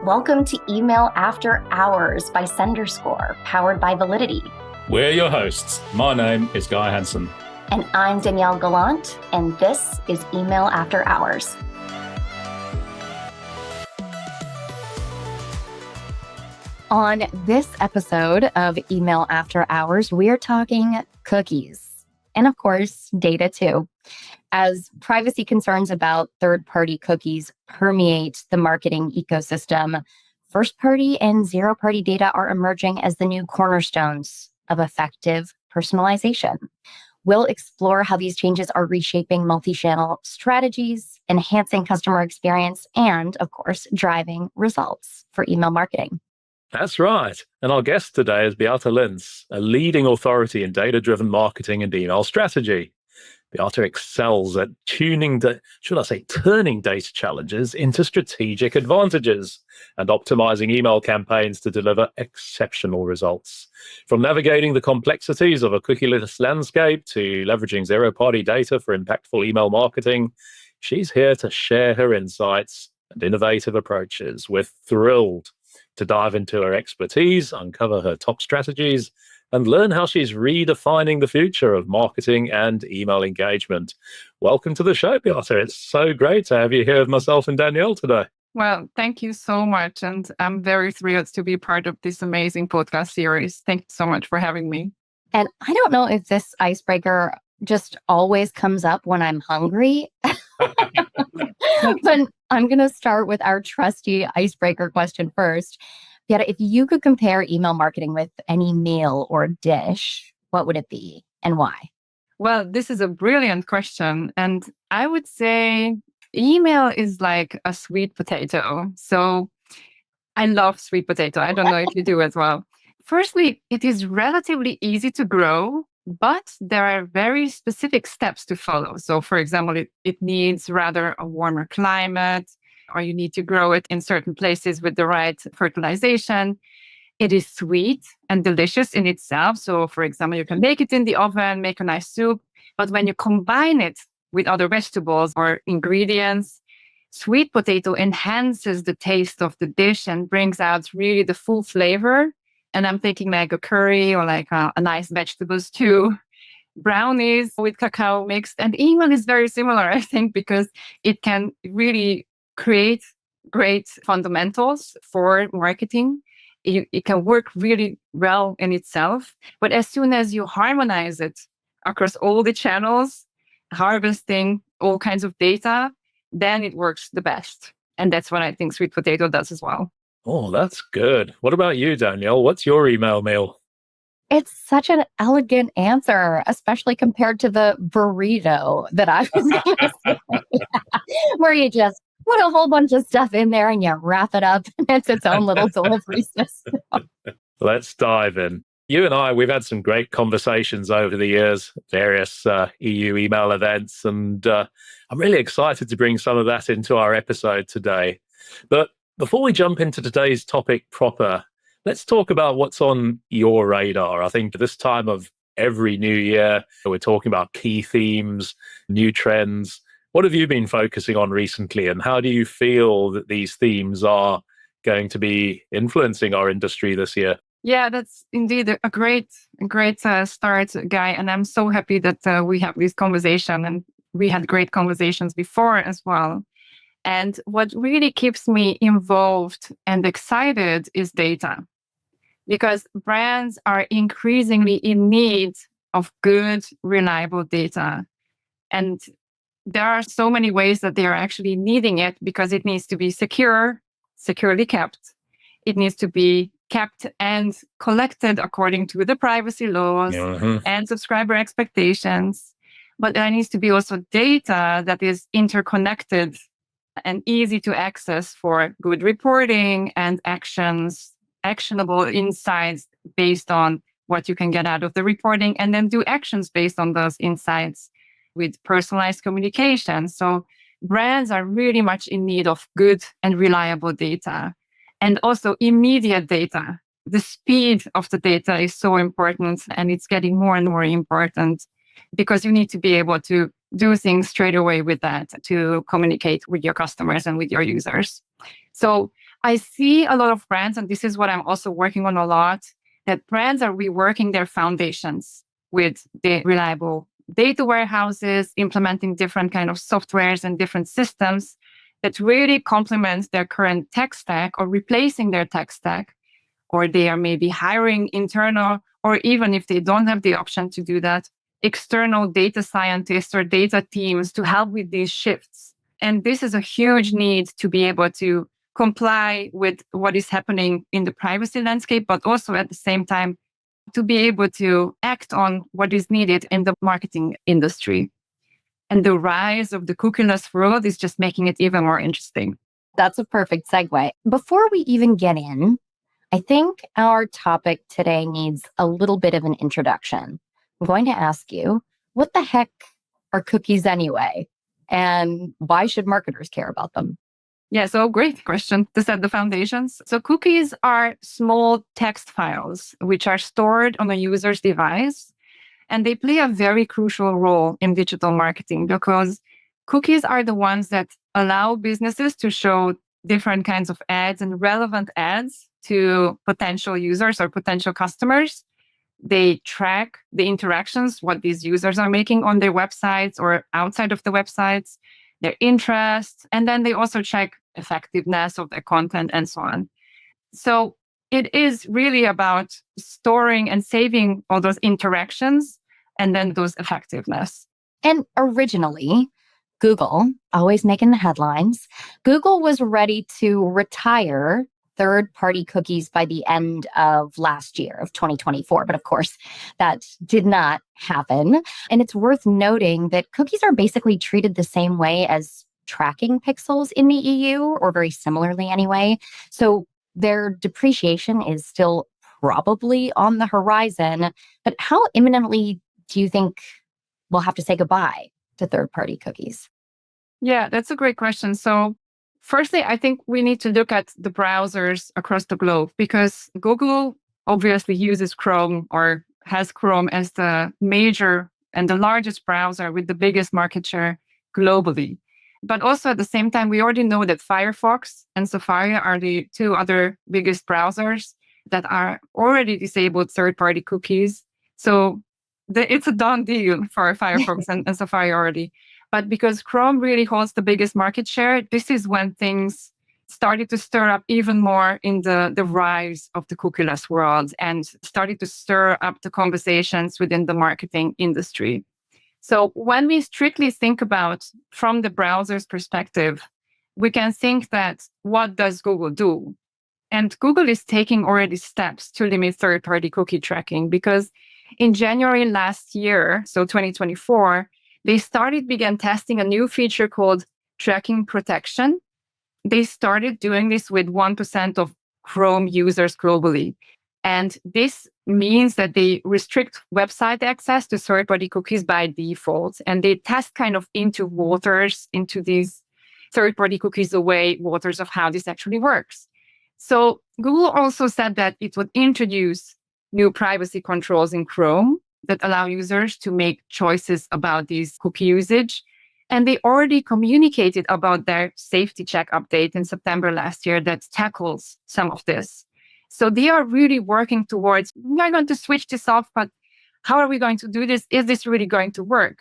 Welcome to Email After Hours by SenderScore, powered by Validity. We're your hosts. My name is Guy Hansen. And I'm Danielle Gallant, and this is Email After Hours. On this episode of Email After Hours, we're talking cookies. And of course, data too. As privacy concerns about third-party cookies permeate the marketing ecosystem, first-party and zero-party data are emerging as the new cornerstones of effective personalization. We'll explore how these changes are reshaping multi-channel strategies, enhancing customer experience, and, of course, driving results for email marketing. That's right. And our guest today is Beate Linz, a leading authority in data-driven marketing and email strategy. Beate excels at turning data challenges into strategic advantages and optimizing email campaigns to deliver exceptional results. From navigating the complexities of a cookieless landscape to leveraging zero-party data for impactful email marketing, she's here to share her insights and innovative approaches. We're thrilled to dive into her expertise, uncover her top strategies, and learn how she's redefining the future of marketing and email engagement. Welcome to the show, Beate. It's so great to have you here with myself and Danielle today. Well, thank you so much. And I'm very thrilled to be part of this amazing podcast series. Thank you so much for having me. And I don't know if this icebreaker just always comes up when I'm hungry, but I'm going to start with our trusty icebreaker question first. Beate, if you could compare email marketing with any meal or dish, what would it be and why? Well, this is a brilliant question. And I would say email is like a sweet potato. So I love sweet potato. I don't know if you do as well. Firstly, it is relatively easy to grow, but there are very specific steps to follow. So for example, it needs rather a warmer climate, or you need to grow it in certain places with the right fertilization. It is sweet and delicious in itself. So for example, you can make it in the oven, make a nice soup, but when you combine it with other vegetables or ingredients, sweet potato enhances the taste of the dish and brings out really the full flavor. And I'm thinking like a curry or like a nice vegetable stew, brownies with cacao mixed. And email is very similar, I think, because it can really create great fundamentals for marketing. It can work really well in itself. But as soon as you harmonize it across all the channels, harvesting all kinds of data, then it works the best. And that's what I think sweet potato does as well. Oh, that's good. What about you, Danielle? What's your email meal? It's such an elegant answer, especially compared to the burrito that I was going to say, where you just put a whole bunch of stuff in there and you wrap it up and it's its own little delivery system. Let's dive in. You and I, we've had some great conversations over the years, various EU email events, and I'm really excited to bring some of that into our episode today. But before we jump into today's topic proper, let's talk about what's on your radar. I think this time of every new year, we're talking about key themes, new trends. What have you been focusing on recently, and how do you feel that these themes are going to be influencing our industry this year? Yeah, that's indeed a great start, Guy. And I'm so happy that we have this conversation, and we had great conversations before as well. And what really keeps me involved and excited is data, because brands are increasingly in need of good, reliable data. And there are so many ways that they are actually needing it, because it needs to be securely kept. It needs to be kept and collected according to the privacy laws and subscriber expectations. But there needs to be also data that is interconnected and easy to access for good reporting and actionable insights based on what you can get out of the reporting, and then do actions based on those insights with personalized communication. So brands are really much in need of good and reliable data, and also immediate data. The speed of the data is so important, and it's getting more and more important, because you need to be able to do things straight away with that to communicate with your customers and with your users. So I see a lot of brands, and this is what I'm also working on a lot, that brands are reworking their foundations with the reliable data warehouses, implementing different kind of softwares and different systems that really complement their current tech stack or replacing their tech stack, or they are maybe hiring internal, or even if they don't have the option to do that, external data scientists or data teams to help with these shifts. And this is a huge need to be able to comply with what is happening in the privacy landscape, but also at the same time to be able to act on what is needed in the marketing industry. And the rise of the cookieless world is just making it even more interesting. That's a perfect segue. Before we even get in, I think our topic today needs a little bit of an introduction. I'm going to ask you, what the heck are cookies anyway? And why should marketers care about them? Yeah, so great question to set the foundations. So cookies are small text files which are stored on a user's device, and they play a very crucial role in digital marketing because cookies are the ones that allow businesses to show different kinds of ads and relevant ads to potential users or potential customers. They track the interactions, what these users are making on their websites or outside of the websites, their interests, and then they also check effectiveness of their content and so on. So it is really about storing and saving all those interactions and then those effectiveness. And originally, Google, always making the headlines, Google was ready to retire third-party cookies by the end of last year of 2024. But of course, that did not happen. And it's worth noting that cookies are basically treated the same way as tracking pixels in the EU, or very similarly anyway. So their depreciation is still probably on the horizon. But how imminently do you think we'll have to say goodbye to third-party cookies? Yeah, that's a great question. So firstly, I think we need to look at the browsers across the globe because Google obviously uses Chrome or has Chrome as the major and the largest browser with the biggest market share globally. But also at the same time, we already know that Firefox and Safari are the two other biggest browsers that are already disabled third-party cookies. So it's a done deal for Firefox and Safari already. But because Chrome really holds the biggest market share, this is when things started to stir up even more in the rise of the cookieless world and started to stir up the conversations within the marketing industry. So when we strictly think about from the browser's perspective, we can think that what does Google do? And Google is taking already steps to limit third-party cookie tracking because in January last year, so 2024, they began testing a new feature called tracking protection. They started doing this with 1% of Chrome users globally. And this means that they restrict website access to third-party cookies by default. And they test kind of into these third-party cookies away waters of how this actually works. So Google also said that it would introduce new privacy controls in Chrome that allow users to make choices about these cookie usage. And they already communicated about their safety check update in September last year that tackles some of this. So they are really working towards, we are going to switch this off, but how are we going to do this? Is this really going to work?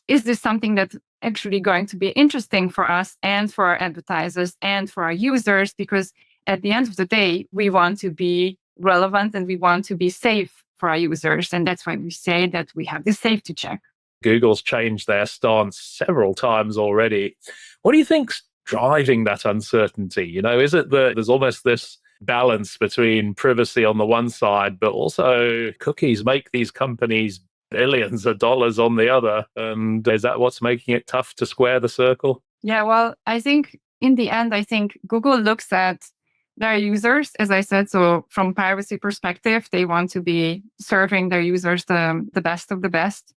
Is this something that's actually going to be interesting for us and for our advertisers and for our users? Because at the end of the day, we want to be relevant and we want to be safe for our users. And that's why we say that we have this safety check. Google's changed their stance several times already. What do you think's driving that uncertainty? Is it that there's almost this balance between privacy on the one side, but also cookies make these companies billions of dollars on the other? And is that what's making it tough to square the circle? Yeah, well, I think in the end, Google looks at their users, as I said. So from privacy perspective, they want to be serving their users the best of the best.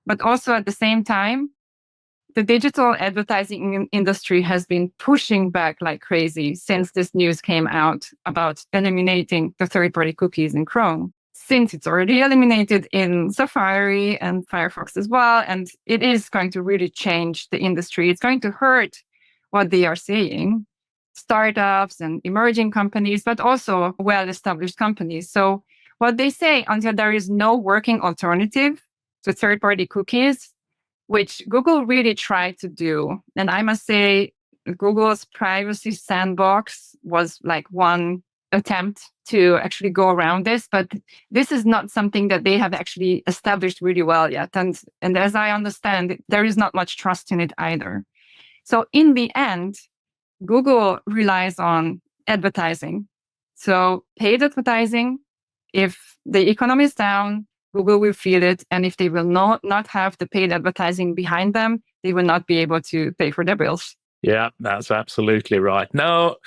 But also at the same time, the digital advertising industry has been pushing back like crazy since this news came out about eliminating the third-party cookies in Chrome, since it's already eliminated in Safari and Firefox as well. And it is going to really change the industry. It's going to hurt what they are saying. startups and emerging companies, but also well-established companies. So what they say, until there is no working alternative to third-party cookies, which Google really tried to do. And I must say, Google's privacy sandbox was like one attempt to actually go around this, but this is not something that they have actually established really well yet. And as I understand, there is not much trust in it either. So in the end, Google relies on advertising. So paid advertising, if the economy is down, Google will feel it. And if they will not have the paid advertising behind them, they will not be able to pay for their bills. Yeah, that's absolutely right. Now,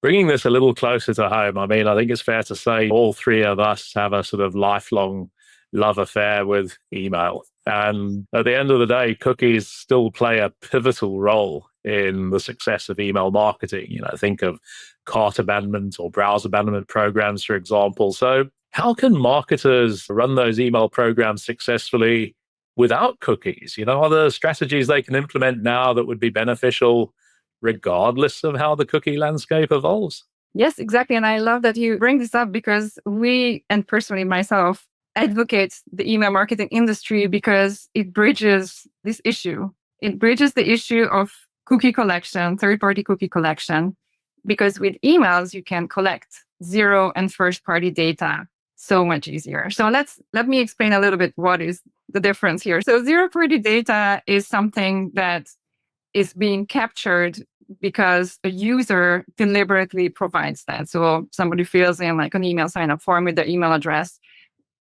bringing this a little closer to home, I mean, I think it's fair to say all three of us have a sort of lifelong love affair with email. And at the end of the day, cookies still play a pivotal role in the success of email marketing. Think of cart abandonment or browser abandonment programs, for example. So how can marketers run those email programs successfully without cookies? Are there strategies they can implement now that would be beneficial regardless of how the cookie landscape evolves? Yes, exactly. And I love that you bring this up because we, and personally myself, advocate the email marketing industry because it bridges this issue. It bridges the issue of cookie collection, third-party cookie collection, because with emails, you can collect zero and first-party data so much easier. So let me explain a little bit what is the difference here. So zero-party data is something that is being captured because a user deliberately provides that. So somebody fills in like an email sign-up form with their email address.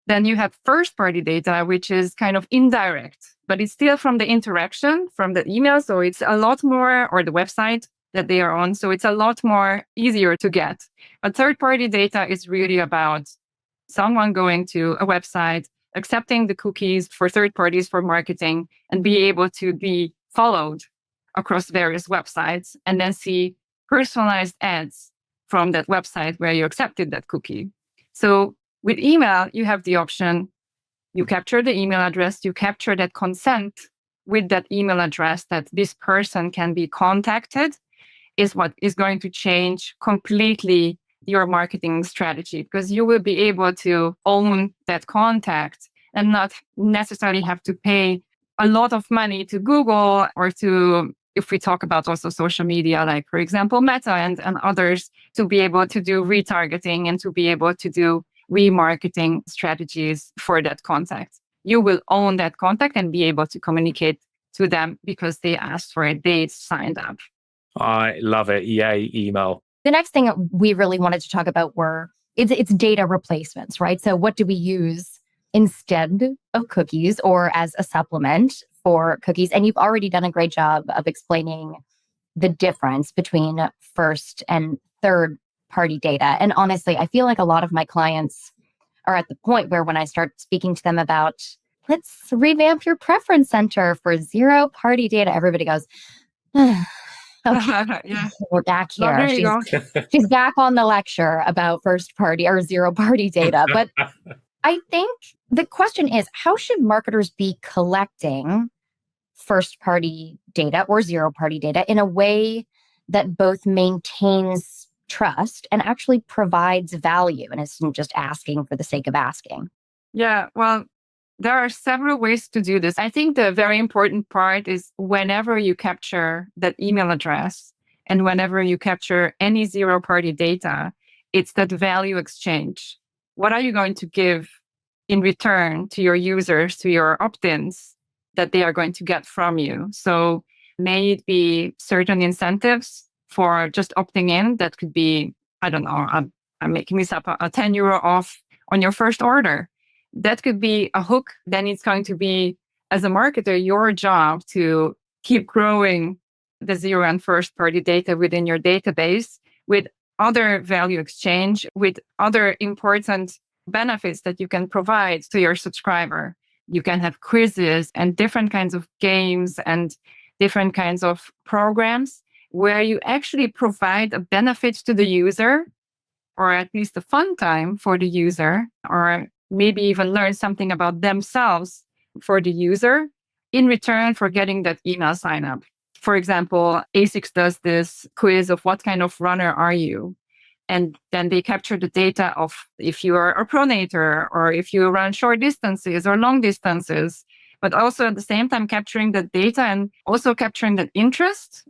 Then you have first-party data, which is kind of indirect, but it's still from the interaction from the email. So it's a lot more, or the website that they are on. So it's a lot more easier to get. But third-party data is really about someone going to a website, accepting the cookies for third parties for marketing, and be able to be followed across various websites and then see personalized ads from that website where you accepted that cookie. So with email, you have the option, you capture the email address, you capture that consent with that email address that this person can be contacted, is what is going to change completely your marketing strategy, because you will be able to own that contact and not necessarily have to pay a lot of money to Google or to, if we talk about also social media, like for example, Meta and others, to be able to do retargeting and to be able to do remarketing strategies for that contact. You will own that contact and be able to communicate to them because they asked for it, they signed up. I love it. Yay, email. The next thing we really wanted to talk about it's data replacements, right? So what do we use instead of cookies or as a supplement for cookies? And you've already done a great job of explaining the difference between first and third party data. And honestly, I feel like a lot of my clients are at the point where when I start speaking to them about, let's revamp your preference center for zero party data, everybody goes, okay, Yeah. we're back No, here. there you go. She's back on the lecture about first party or zero party data. But I think the question is, how should marketers be collecting first party data or zero party data in a way that both maintains trust and actually provides value and isn't just asking for the sake of asking? Yeah, well, there are several ways to do this. I think the very important part is whenever you capture that email address and whenever you capture any zero party data, it's that value exchange. What are you going to give in return to your users, to your opt-ins that they are going to get from you? So may it be certain incentives for just opting in. That could be, I don't know, I'm making this up, a 10 euro off on your first order. That could be a hook. Then it's going to be, as a marketer, your job to keep growing the zero and first party data within your database with other value exchange, with other important benefits that you can provide to your subscriber. You can have quizzes and different kinds of games and different kinds of programs where you actually provide a benefit to the user, or at least a fun time for the user, or maybe even learn something about themselves for the user in return for getting that email sign up. For example, ASICS does this quiz of what kind of runner are you? And then they capture the data of if you are a pronator or if you run short distances or long distances, but also at the same time capturing the data and also capturing the interest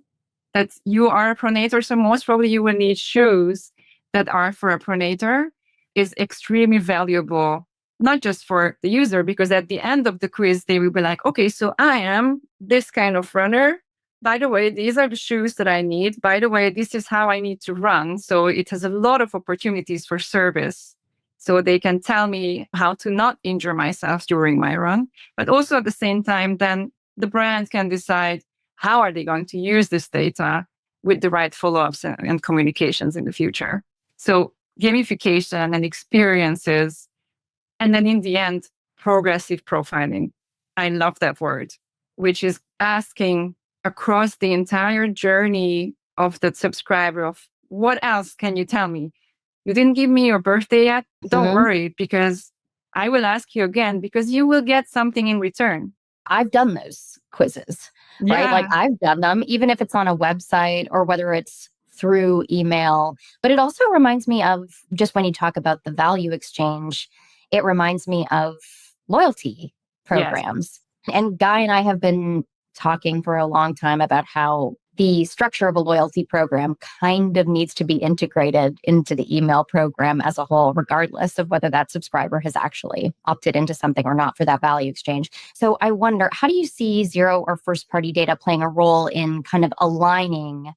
that you are a pronator. So most probably you will need shoes that are for a pronator is extremely valuable, not just for the user, because at the end of the quiz, they will be like, okay, so I am this kind of runner. By the way, these are the shoes that I need. By the way, this is how I need to run. So it has a lot of opportunities for service. So they can tell me how to not injure myself during my run. But also at the same time, then the brand can decide how are they going to use this data with the right follow-ups and communications in the future. So gamification and experiences. And then in the end, progressive profiling. I love that word, which is asking across the entire journey of the subscriber of what else can you tell me? You didn't give me your birthday yet? Don't Mhm. worry, because I will ask you again because you will get something in return. I've done those quizzes, right? Like Yeah. I've done them, even if it's on a website or whether it's through email. But it also reminds me of just when you talk about the value exchange, it reminds me of loyalty Yes. programs. And Guy and I have been talking for a long time about how the structure of a loyalty program kind of needs to be integrated into the email program as a whole, regardless of whether that subscriber has actually opted into something or not for that value exchange. So I wonder, how do you see zero or first party data playing a role in kind of aligning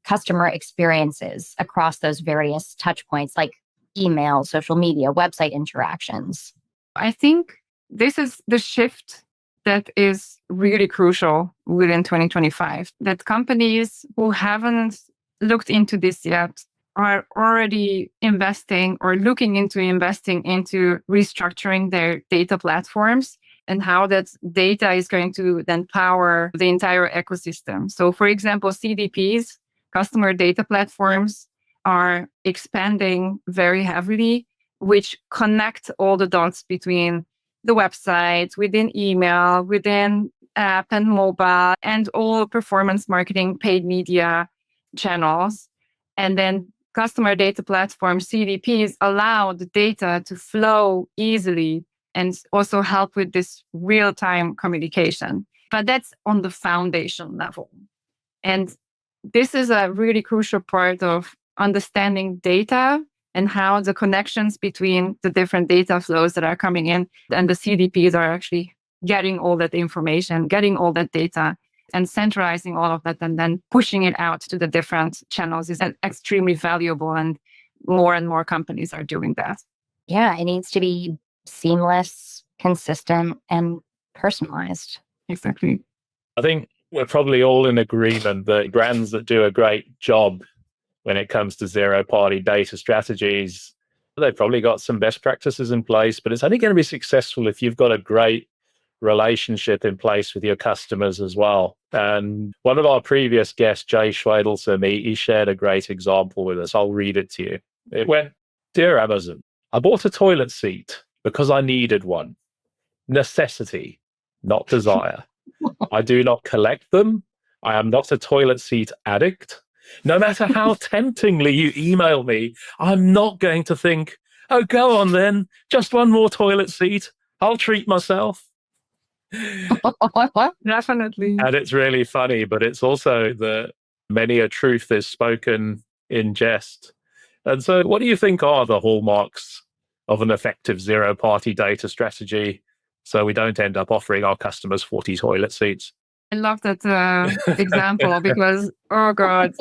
customer experiences across those various touch points like email, social media, website interactions? I think this is the shift that is really crucial within 2025, that companies who haven't looked into this yet are already investing or looking into investing into restructuring their data platforms and how that data is going to then power the entire ecosystem. So, for example, CDPs, customer data platforms, are expanding very heavily, which connect all the dots between the website, within email, within app and mobile, and all performance marketing paid media channels. And then customer data platform CDPs allow the data to flow easily and also help with this real-time communication. But that's on the foundation level. And this is a really crucial part of understanding data and how the connections between the different data flows that are coming in and the CDPs are actually getting all that information, getting all that data and centralizing all of that and then pushing it out to the different channels is extremely valuable. And more companies are doing that. Yeah, it needs to be seamless, consistent, and personalized. Exactly. I think we're probably all in agreement that brands that do a great job when it comes to zero party data strategies, they've probably got some best practices in place, but it's only going to be successful if you've got a great relationship in place with your customers as well. And one of our previous guests, Jay Schwedelson, he shared a great example with us. I'll read it to you. It went, "Dear Amazon, I bought a toilet seat because I needed one. Necessity, not desire. I do not collect them. I am not a toilet seat addict. No matter how temptingly you email me, I'm not going to think, oh, go on then, just one more toilet seat. I'll treat myself." Definitely. And it's really funny, but it's also that many a truth is spoken in jest. And so, what do you think are the hallmarks of an effective zero party data strategy so we don't end up offering our customers 40 toilet seats? I love that example because, oh God.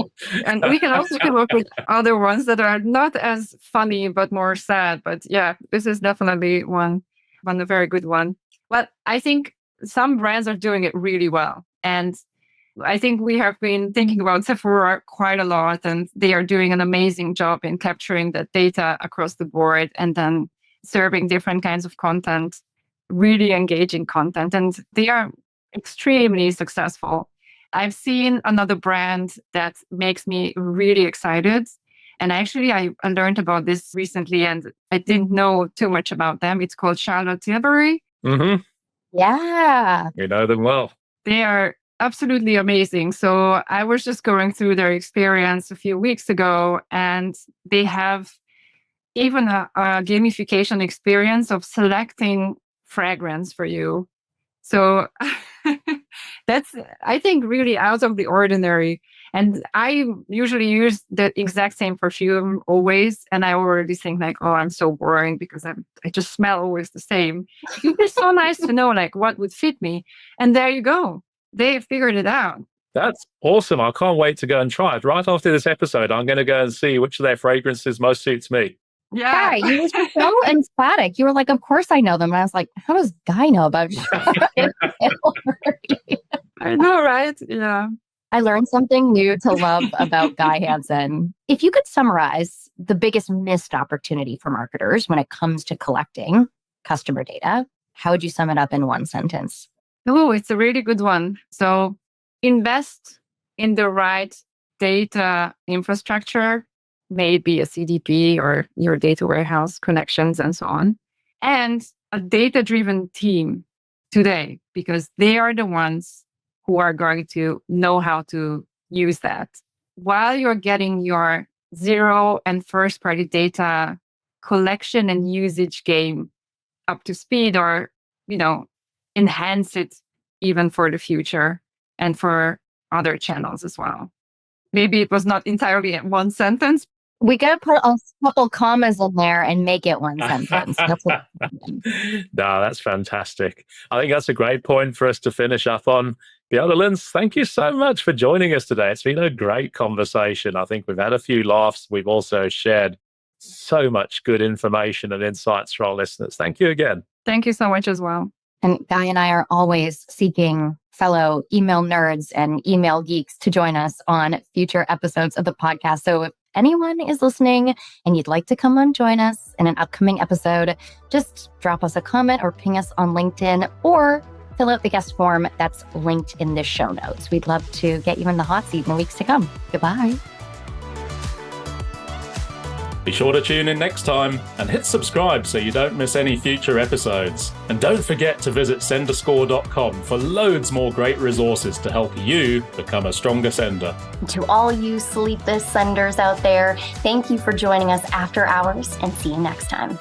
And we can also come up with other ones that are not as funny, but more sad. But yeah, this is definitely one, a very good one. But I think some brands are doing it really well. And I think we have been thinking about Sephora quite a lot, and they are doing an amazing job in capturing that data across the board and then serving different kinds of content, really engaging content. And they are extremely successful. I've seen another brand that makes me really excited. And actually, I learned about this recently and I didn't know too much about them. It's called Charlotte Tilbury. Mm-hmm. Yeah. We know them well. They are absolutely amazing. So I was just going through their experience a few weeks ago, and they have even a gamification experience of selecting fragrance for you. So that's, I think, really out of the ordinary. And I usually use the exact same perfume always. And I already think like, oh, I'm so boring because I just smell always the same. It's so nice to know like what would fit me. And there you go. They figured it out. That's awesome. I can't wait to go and try it. Right after this episode, I'm going to go and see which of their fragrances most suits me. Yeah. Guy, you were so emphatic. You were like, of course I know them. And I was like, how does Guy know about I know, right? Yeah. I learned something new to love about Guy Hansen. If you could summarize the biggest missed opportunity for marketers when it comes to collecting customer data, how would you sum it up in one sentence? Oh, it's a really good one. So invest in the right data infrastructure, maybe a CDP or your data warehouse connections and so on, and a data-driven team today, because they are the ones who are going to know how to use that. While you're getting your zero and first-party data collection and usage game up to speed, or, enhance it even for the future and for other channels as well. Maybe it was not entirely in one sentence. We got to put a couple commas in there and make it one sentence. That's what No, that's fantastic. I think that's a great point for us to finish up on. Beata Linz, thank you so much for joining us today. It's been a great conversation. I think we've had a few laughs. We've also shared so much good information and insights for our listeners. Thank you again. Thank you so much as well. And Guy and I are always seeking fellow email nerds and email geeks to join us on future episodes of the podcast. So if anyone is listening and you'd like to come and join us in an upcoming episode, just drop us a comment or ping us on LinkedIn or fill out the guest form that's linked in the show notes. We'd love to get you in the hot seat in the weeks to come. Goodbye. Be sure to tune in next time and hit subscribe so you don't miss any future episodes. And don't forget to visit senderscore.com for loads more great resources to help you become a stronger sender. To all you sleepless senders out there, thank you for joining us after hours and see you next time.